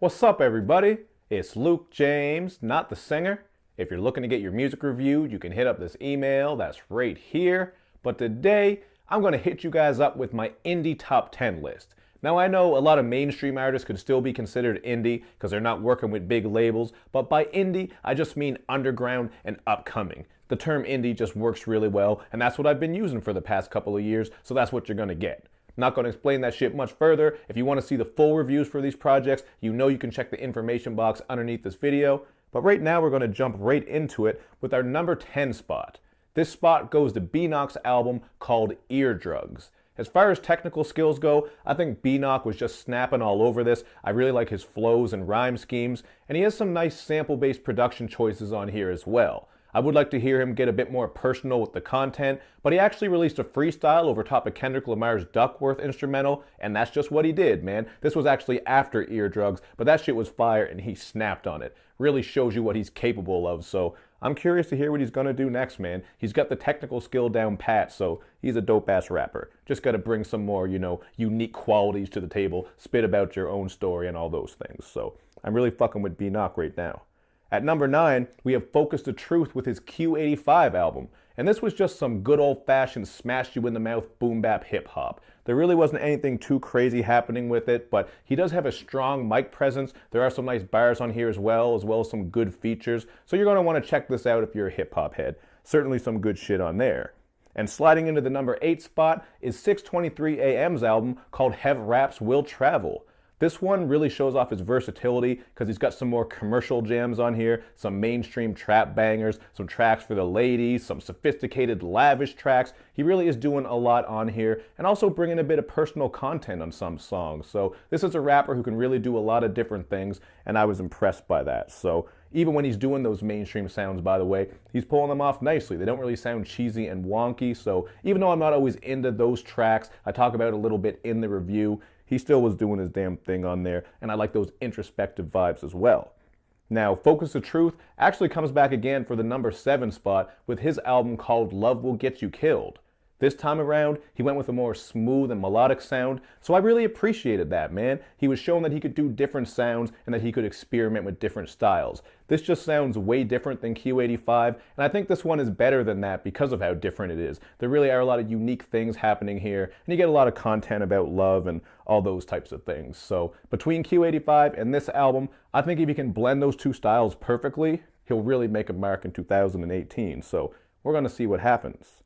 What's up, everybody? It's Luke James, not the singer. If you're looking to get your music reviewed, you can hit up this email that's right here. But today, I'm going to hit you guys up with my indie top 10 list. Now, I know a lot of mainstream artists could still be considered indie because they're not working with big labels, but by indie, I just mean underground and upcoming. The term indie just works really well, and that's what I've been using for the past couple of years, so that's what you're going to get. Not going to explain that shit much further. If you want to see the full reviews for these projects, you know you can check the information box underneath this video. But right now we're going to jump right into it with our number 10 spot. This spot goes to Knox's album called Eardrugs. As far as technical skills go, I think Knox was just snapping all over this. I really like his flows and rhyme schemes, and he has some nice sample-based production choices on here as well. I would like to hear him get a bit more personal with the content, but he actually released a freestyle over top of Kendrick Lamar's Duckworth instrumental, and that's just what he did, man. This was actually after Eardrugs, but that shit was fire and he snapped on it. Really shows you what he's capable of, so I'm curious to hear what he's gonna do next, man. He's got the technical skill down pat, so he's a dope-ass rapper. Just gotta bring some more, unique qualities to the table, spit about your own story and all those things. So I'm really fucking with Knox right now. At number 9, we have Focus the Truth with his Q85 album. And this was just some good old-fashioned smash-you-in-the-mouth boom-bap hip-hop. There really wasn't anything too crazy happening with it, but he does have a strong mic presence. There are some nice bars on here as well as some good features. So you're going to want to check this out if you're a hip-hop head. Certainly some good shit on there. And sliding into the number 8 spot is 6:23 a.m.'s album called Heav Reps Will Travel. This one really shows off his versatility because he's got some more commercial jams on here, some mainstream trap bangers, some tracks for the ladies, some sophisticated, lavish tracks. He really is doing a lot on here and also bringing a bit of personal content on some songs. So this is a rapper who can really do a lot of different things, and I was impressed by that. So even when he's doing those mainstream sounds, by the way, he's pulling them off nicely. They don't really sound cheesy and wonky, so even though I'm not always into those tracks, I talk about it a little bit in the review, he still was doing his damn thing on there, and I like those introspective vibes as well. Now, Focus the Truth actually comes back again for the number 7 spot with his album called Love Will Get You Killed. This time around, he went with a more smooth and melodic sound, so I really appreciated that, man. He was showing that he could do different sounds and that he could experiment with different styles. This just sounds way different than Q85, and I think this one is better than that because of how different it is. There really are a lot of unique things happening here, and you get a lot of content about love and all those types of things. So between Q85 and this album, I think if he can blend those two styles perfectly, he'll really make a mark in 2018. So we're going to see what happens.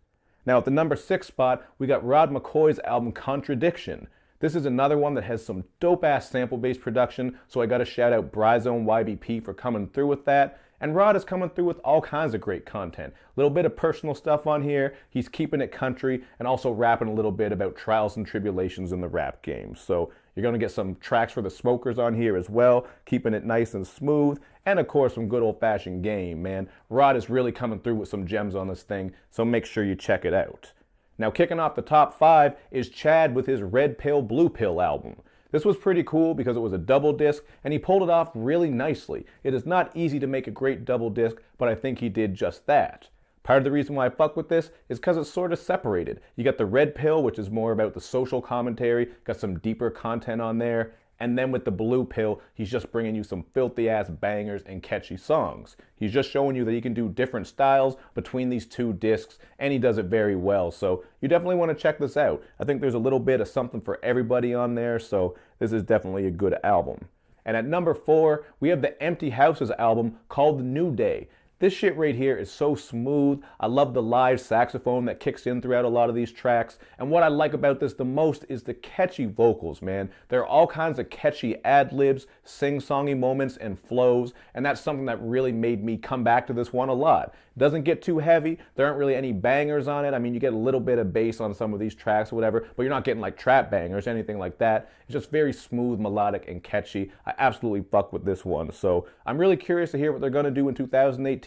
Now at the number 6 spot, we got Rod McCoy's album Contradiction. This is another one that has some dope-ass sample-based production, so I gotta shout out Bryzone YBP for coming through with that. And Rod is coming through with all kinds of great content. A little bit of personal stuff on here, he's keeping it country, and also rapping a little bit about trials and tribulations in the rap game. So you're gonna get some tracks for the smokers on here as well, keeping it nice and smooth, and of course some good old-fashioned game, man. Rod is really coming through with some gems on this thing, so make sure you check it out. Now kicking off the top 5 is C.H.A.D with his Red Pill, Blue Pill album. This was pretty cool because it was a double disc and he pulled it off really nicely. It is not easy to make a great double disc, but I think he did just that. Part of the reason why I fuck with this is because it's sort of separated. You got the Red Pill, which is more about the social commentary, got some deeper content on there, and then with the Blue Pill, he's just bringing you some filthy ass bangers and catchy songs. He's just showing you that he can do different styles between these two discs, and he does it very well. So you definitely want to check this out. I think there's a little bit of something for everybody on there, so this is definitely a good album. And at number 4, we have the Empty Houses album called The New Day. This shit right here is so smooth. I love the live saxophone that kicks in throughout a lot of these tracks. And what I like about this the most is the catchy vocals, man. There are all kinds of catchy ad-libs, sing-songy moments, and flows. And that's something that really made me come back to this one a lot. It doesn't get too heavy. There aren't really any bangers on it. I mean, you get a little bit of bass on some of these tracks or whatever, but you're not getting like trap bangers, anything like that. It's just very smooth, melodic, and catchy. I absolutely fuck with this one. So I'm really curious to hear what they're going to do in 2018.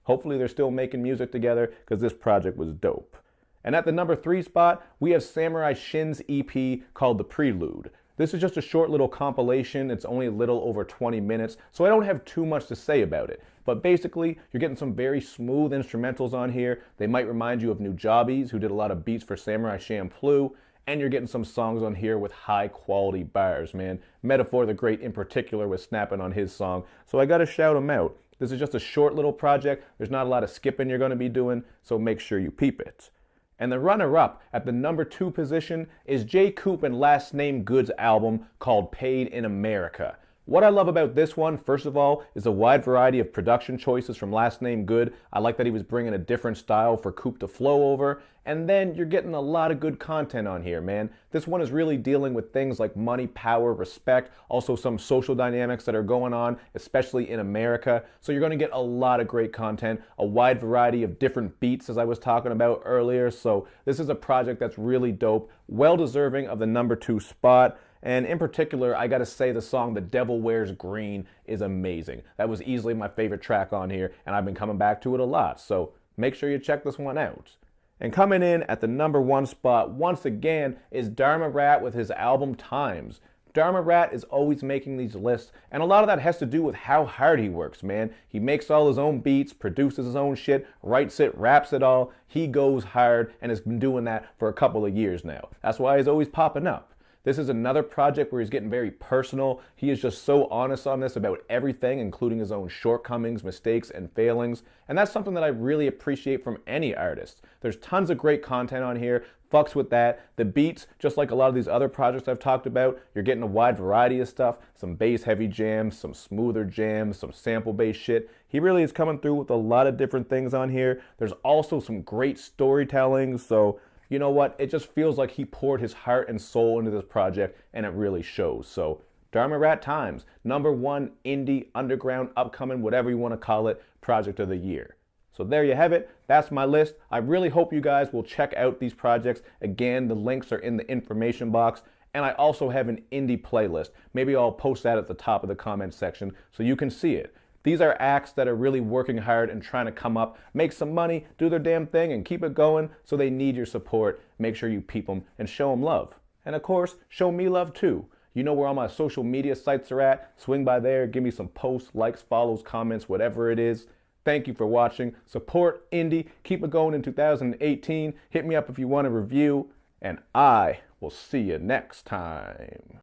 Hopefully they're still making music together because this project was dope. And at the number 3 spot, we have Samurai Shin's EP called The Prelude. This is just a short little compilation. It's only a little over 20 minutes, so I don't have too much to say about it. But basically, you're getting some very smooth instrumentals on here. They might remind you of Nujabes, who did a lot of beats for Samurai Champloo. and you're getting some songs on here with high quality bars, man. Metaphor the Great in particular was snapping on his song, so I gotta shout him out. This is just a short little project. There's not a lot of skipping you're gonna be doing, so make sure you peep it. And the runner-up at the number 2 position is J. Coop and Last Name Good's album called Paid in America. What I love about this one, first of all, is a wide variety of production choices from Last Name Good. I like that he was bringing a different style for Coop to flow over. And then you're getting a lot of good content on here, man. This one is really dealing with things like money, power, respect, also some social dynamics that are going on, especially in America. So you're going to get a lot of great content, a wide variety of different beats, as I was talking about earlier. So this is a project that's really dope, well deserving of the number 2 spot. And in particular, I gotta say the song The Devil Wears Green is amazing. That was easily my favorite track on here, and I've been coming back to it a lot, so make sure you check this one out. And coming in at the number 1 spot, once again, is Dharma Rat with his album Times. Dharma Rat is always making these lists, and a lot of that has to do with how hard he works, man. He makes all his own beats, produces his own shit, writes it, raps it all. He goes hard, and has been doing that for a couple of years now. That's why he's always popping up. This is another project where he's getting very personal. He is just so honest on this about everything, including his own shortcomings, mistakes, and failings. And that's something that I really appreciate from any artist. There's tons of great content on here. Fucks with that. The beats, just like a lot of these other projects I've talked about, you're getting a wide variety of stuff. Some bass-heavy jams, some smoother jams, some sample-based shit. He really is coming through with a lot of different things on here. There's also some great storytelling, so you know what? It just feels like he poured his heart and soul into this project, and it really shows. So, Dharma Rat Times, number 1 indie, underground, upcoming, whatever you want to call it, project of the year. So there you have it. That's my list. I really hope you guys will check out these projects. Again, the links are in the information box. And I also have an indie playlist. Maybe I'll post that at the top of the comment section so you can see it. These are acts that are really working hard and trying to come up, make some money, do their damn thing, and keep it going, so they need your support. Make sure you peep them and show them love. And of course, show me love too. You know where all my social media sites are at. Swing by there, give me some posts, likes, follows, comments, whatever it is. Thank you for watching. Support indie. Keep it going in 2018. Hit me up if you want a review. And I will see you next time.